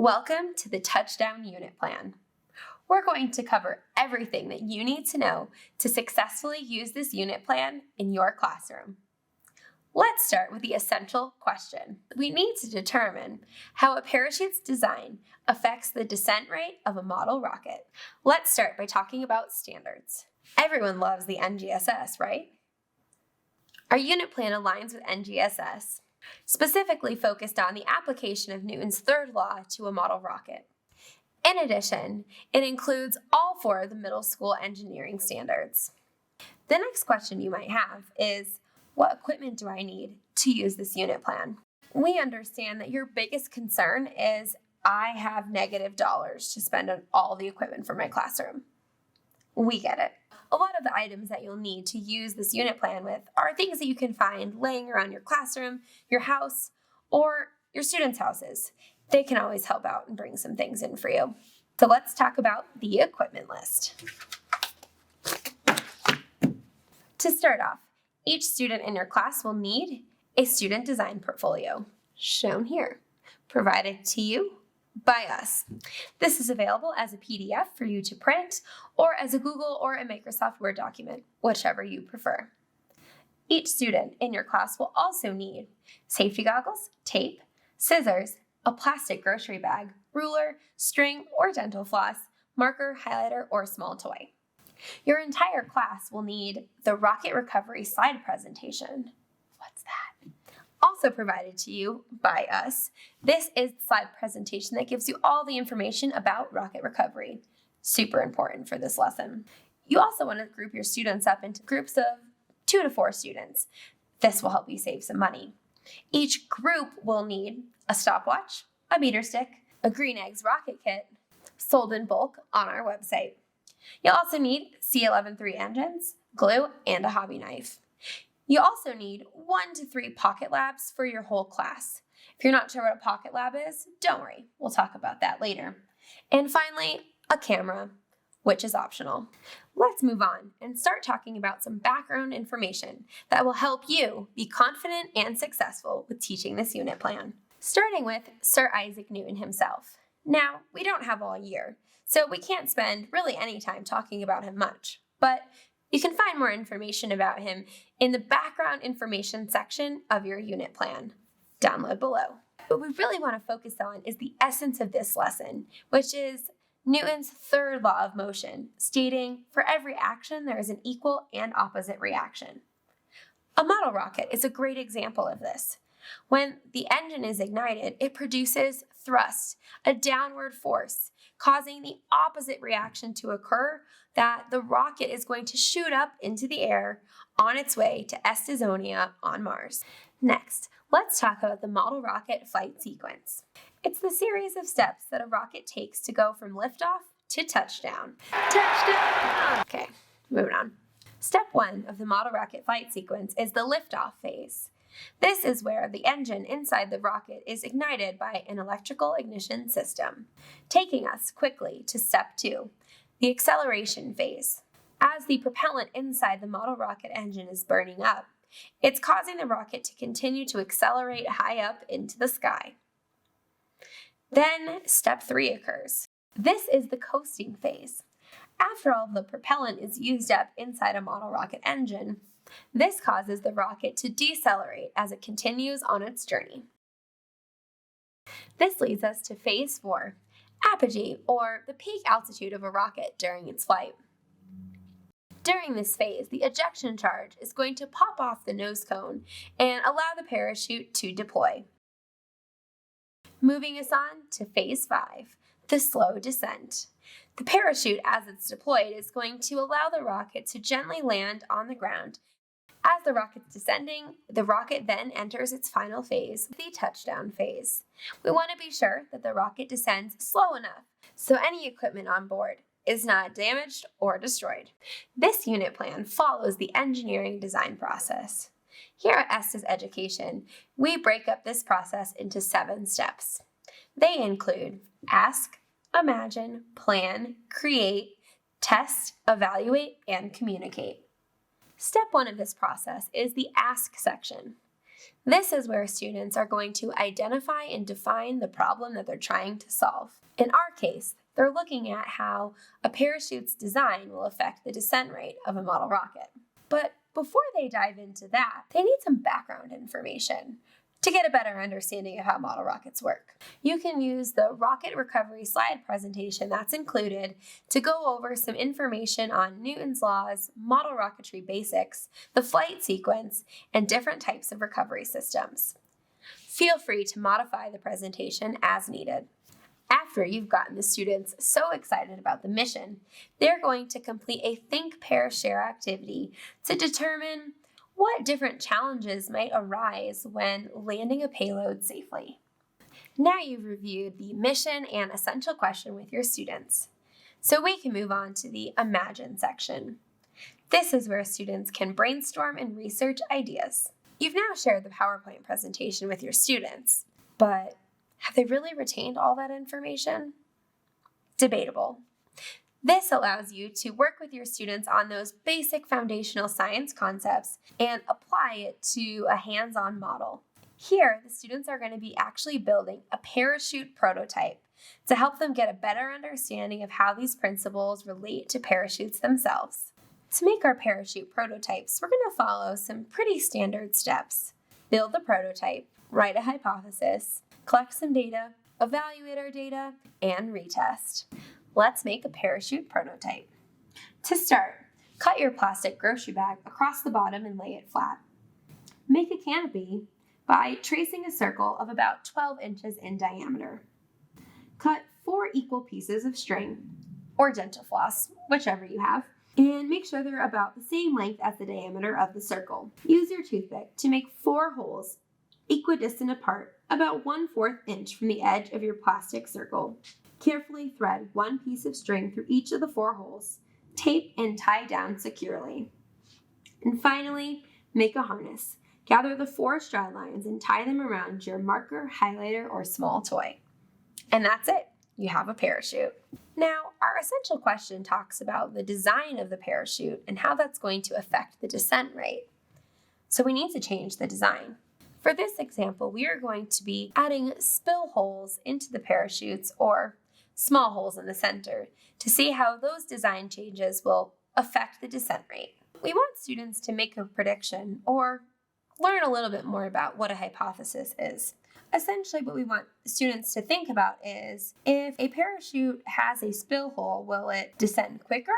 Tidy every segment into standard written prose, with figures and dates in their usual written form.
Welcome to the Touchdown Unit Plan. We're going to cover everything that you need to know to successfully use this unit plan in your classroom. Let's start with the essential question. We need to determine how a parachute's design affects the descent rate of a model rocket. Let's start by talking about standards. Everyone loves the NGSS, right? Our unit plan aligns with NGSS, specifically focused on the application of Newton's third law to a model rocket. In addition, it includes all 4 of the middle school engineering standards. The next question you might have is, what equipment do I need to use this unit plan? We understand that your biggest concern is, I have negative dollars to spend on all the equipment for my classroom. We get it. A lot of the items that you'll need to use this unit plan with are things that you can find laying around your classroom, your house, or your students' houses. They can always help out and bring some things in for you. So let's talk about the equipment list. To start off, each student in your class will need a student design portfolio, shown here, provided to you by us. This is available as a PDF for you to print or as a Google or a Microsoft Word document, whichever you prefer. Each student in your class will also need safety goggles, tape, scissors, a plastic grocery bag, ruler, string or dental floss, marker, highlighter, or small toy. Your entire class will need the rocket recovery slide presentation. What's that? Also provided to you by us, this is the slide presentation that gives you all the information about rocket recovery. Super important for this lesson. You also want to group your students up into groups of 2 to 4 students. This will help you save some money. Each group will need a stopwatch, a meter stick, a green eggs rocket kit, sold in bulk on our website. You'll also need C11-3 engines, glue, and a hobby knife. You also need 1 to 3 pocket labs for your whole class. If you're not sure what a pocket lab is, don't worry, we'll talk about that later. And finally, a camera, which is optional. Let's move on and start talking about some background information that will help you be confident and successful with teaching this unit plan. Starting with Sir Isaac Newton himself. Now, we don't have all year, so we can't spend really any time talking about him much, but you can find more information about him in the background information section of your unit plan. Download below. What we really want to focus on is the essence of this lesson, which is Newton's third law of motion, stating for every action there is an equal and opposite reaction. A model rocket is a great example of this. When the engine is ignited, it produces thrust, a downward force, causing the opposite reaction to occur, that the rocket is going to shoot up into the air on its way to Estesonia on Mars. Next, let's talk about the model rocket flight sequence. It's the series of steps that a rocket takes to go from liftoff to touchdown. Touchdown! Okay, moving on. Step 1 of the model rocket flight sequence is the liftoff phase. This is where the engine inside the rocket is ignited by an electrical ignition system, taking us quickly to step 2, the acceleration phase. As the propellant inside the model rocket engine is burning up, it's causing the rocket to continue to accelerate high up into the sky. Then step 3 occurs. This is the coasting phase. After all the propellant is used up inside a model rocket engine, this causes the rocket to decelerate as it continues on its journey. This leads us to phase 4, apogee, or the peak altitude of a rocket during its flight. During this phase, the ejection charge is going to pop off the nose cone and allow the parachute to deploy. Moving us on to phase 5, the slow descent. The parachute, as it's deployed, is going to allow the rocket to gently land on the ground. As the rocket's descending, the rocket then enters its final phase, the touchdown phase. We want to be sure that the rocket descends slow enough so any equipment on board is not damaged or destroyed. This unit plan follows the engineering design process. Here at Estes Education, we break up this process into 7 steps. They include ask, imagine, plan, create, test, evaluate, and communicate. Step 1 of this process is the ask section. This is where students are going to identify and define the problem that they're trying to solve. In our case, they're looking at how a parachute's design will affect the descent rate of a model rocket. But before they dive into that, they need some background information to get a better understanding of how model rockets work. You can use the rocket recovery slide presentation that's included to go over some information on Newton's laws, model rocketry basics, the flight sequence, and different types of recovery systems. Feel free to modify the presentation as needed. After you've gotten the students so excited about the mission, they're going to complete a think, pair, share activity to determine what different challenges might arise when landing a payload safely. Now you've reviewed the mission and essential question with your students, so we can move on to the Imagine section. This is where students can brainstorm and research ideas. You've now shared the PowerPoint presentation with your students, but have they really retained all that information? Debatable. This allows you to work with your students on those basic foundational science concepts and apply it to a hands-on model. Here, the students are going to be actually building a parachute prototype to help them get a better understanding of how these principles relate to parachutes themselves. To make our parachute prototypes, we're going to follow some pretty standard steps. Build the prototype, write a hypothesis, collect some data, evaluate our data, and retest. Let's make a parachute prototype. To start, cut your plastic grocery bag across the bottom and lay it flat. Make a canopy by tracing a circle of about 12 inches in diameter. Cut 4 equal pieces of string, or dental floss, whichever you have, and make sure they're about the same length as the diameter of the circle. Use your toothpick to make 4 holes equidistant apart, about 1/4 inch from the edge of your plastic circle. Carefully thread 1 piece of string through each of the 4 holes, tape and tie down securely. And finally, make a harness. Gather the 4 strand lines and tie them around your marker, highlighter, or small toy. And that's it. You have a parachute. Now, our essential question talks about the design of the parachute and how that's going to affect the descent rate. So we need to change the design. For this example, we are going to be adding spill holes into the parachutes, or small holes in the center, to see how those design changes will affect the descent rate. We want students to make a prediction or learn a little bit more about what a hypothesis is. Essentially, what we want students to think about is, if a parachute has a spill hole, will it descend quicker,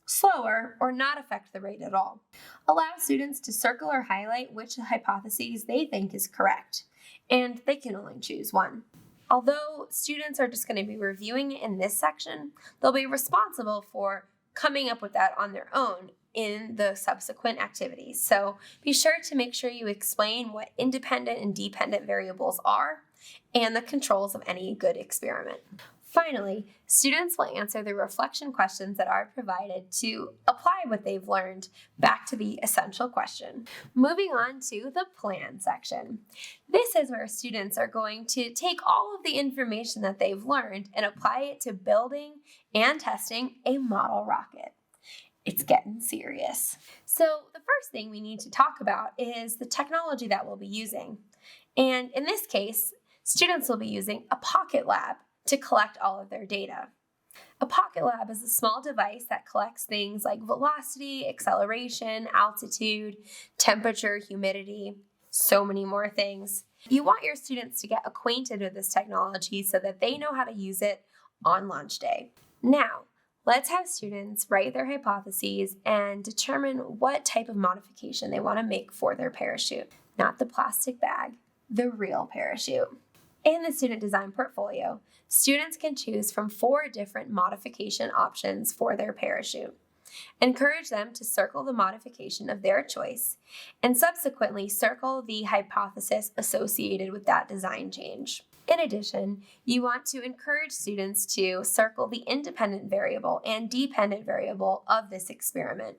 slower, or not affect the rate at all? Allow students to circle or highlight which hypotheses they think is correct, and they can only choose one. Although students are just going to be reviewing it in this section, they'll be responsible for coming up with that on their own in the subsequent activities. So be sure to make sure you explain what independent and dependent variables are and the controls of any good experiment. Finally, students will answer the reflection questions that are provided to apply what they've learned back to the essential question. Moving on to the plan section. This is where students are going to take all of the information that they've learned and apply it to building and testing a model rocket. It's getting serious. So the first thing we need to talk about is the technology that we'll be using. And in this case, students will be using a pocket lab to collect all of their data. A pocket lab is a small device that collects things like velocity, acceleration, altitude, temperature, humidity, so many more things. You want your students to get acquainted with this technology so that they know how to use it on lunch day. Now, let's have students write their hypotheses and determine what type of modification they want to make for their parachute. Not the plastic bag, the real parachute. In the student design portfolio, students can choose from 4 different modification options for their parachute. Encourage them to circle the modification of their choice and subsequently circle the hypothesis associated with that design change. In addition, you want to encourage students to circle the independent variable and dependent variable of this experiment,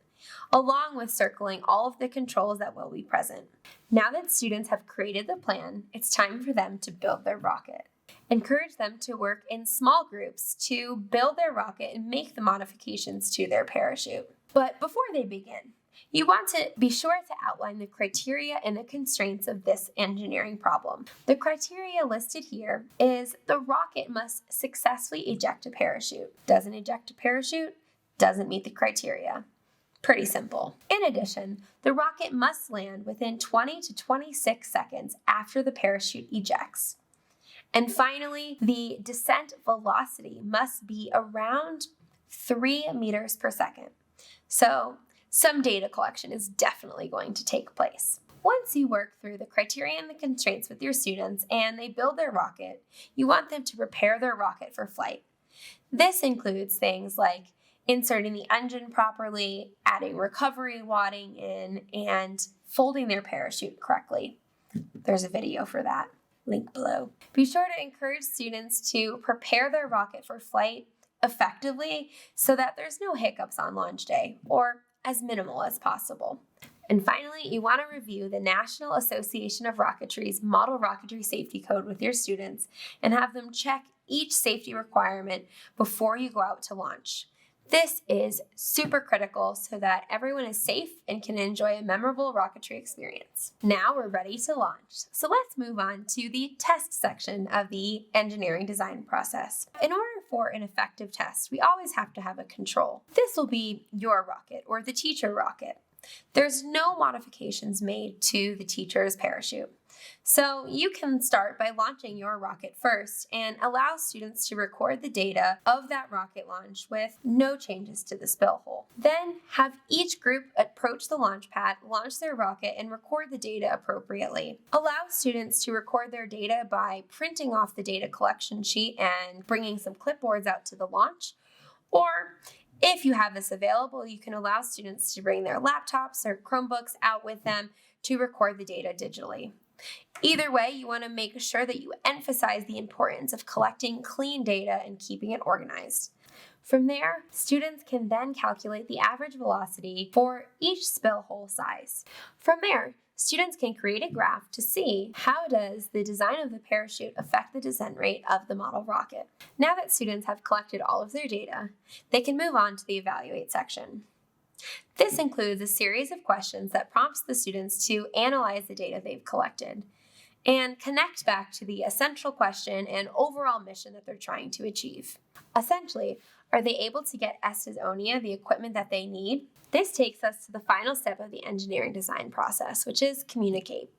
along with circling all of the controls that will be present. Now that students have created the plan, it's time for them to build their rocket. Encourage them to work in small groups to build their rocket and make the modifications to their parachute. But before they begin, you want to be sure to outline the criteria and the constraints of this engineering problem. The criteria listed here is the rocket must successfully eject a parachute. Doesn't eject a parachute, doesn't meet the criteria. Pretty simple. In addition, the rocket must land within 20 to 26 seconds after the parachute ejects. And finally, the descent velocity must be around 3 meters per second. So some data collection is definitely going to take place. Once you work through the criteria and the constraints with your students and they build their rocket, you want them to prepare their rocket for flight. This includes things like inserting the engine properly, adding recovery wadding in, and folding their parachute correctly. There's a video for that, link below. Be sure to encourage students to prepare their rocket for flight effectively so that there's no hiccups on launch day, or as minimal as possible. And finally, you want to review the National Association of Rocketry's Model Rocketry Safety Code with your students and have them check each safety requirement before you go out to launch. This is super critical so that everyone is safe and can enjoy a memorable rocketry experience. Now we're ready to launch. So let's move on to the test section of the engineering design process. In order for an effective test, we always have to have a control. This will be your rocket or the teacher rocket. There's no modifications made to the teacher's parachute. So you can start by launching your rocket first and allow students to record the data of that rocket launch with no changes to the spill hole. Then have each group approach the launch pad, launch their rocket, and record the data appropriately. Allow students to record their data by printing off the data collection sheet and bringing some clipboards out to the launch. Or if you have this available, you can allow students to bring their laptops or Chromebooks out with them to record the data digitally. Either way, you want to make sure that you emphasize the importance of collecting clean data and keeping it organized. From there, students can then calculate the average velocity for each spill hole size. From there, students can create a graph to see how does the design of the parachute affect the descent rate of the model rocket. Now that students have collected all of their data, they can move on to the evaluate section. This includes a series of questions that prompts the students to analyze the data they've collected and connect back to the essential question and overall mission that they're trying to achieve. Essentially, are they able to get Estesonia the equipment that they need? This takes us to the final step of the engineering design process, which is communicate.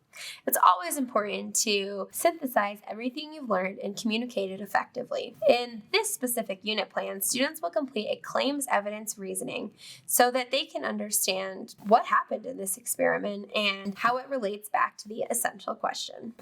It's always important to synthesize everything you've learned and communicate it effectively. In this specific unit plan, students will complete a claims evidence reasoning so that they can understand what happened in this experiment and how it relates back to the essential question.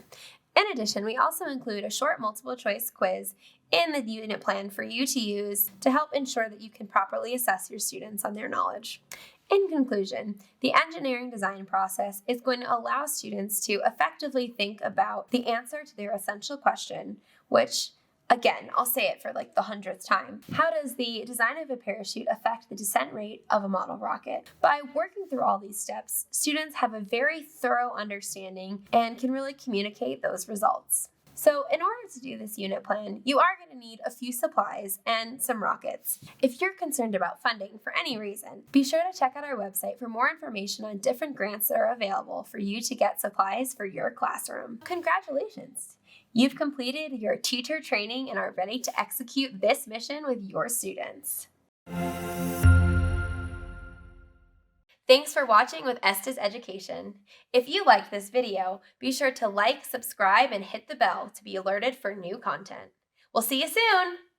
In addition, we also include a short multiple choice quiz in the unit plan for you to use to help ensure that you can properly assess your students on their knowledge. In conclusion, the engineering design process is going to allow students to effectively think about the answer to their essential question, which, again, I'll say it for like the 100th time. How does the design of a parachute affect the descent rate of a model rocket? By working through all these steps, students have a very thorough understanding and can really communicate those results. So in order to do this unit plan, you are going to need a few supplies and some rockets. If you're concerned about funding for any reason, be sure to check out our website for more information on different grants that are available for you to get supplies for your classroom. Congratulations! You've completed your teacher training and are ready to execute this mission with your students. Thanks for watching with Estes Education. If you liked this video, be sure to like, subscribe, and hit the bell to be alerted for new content. We'll see you soon!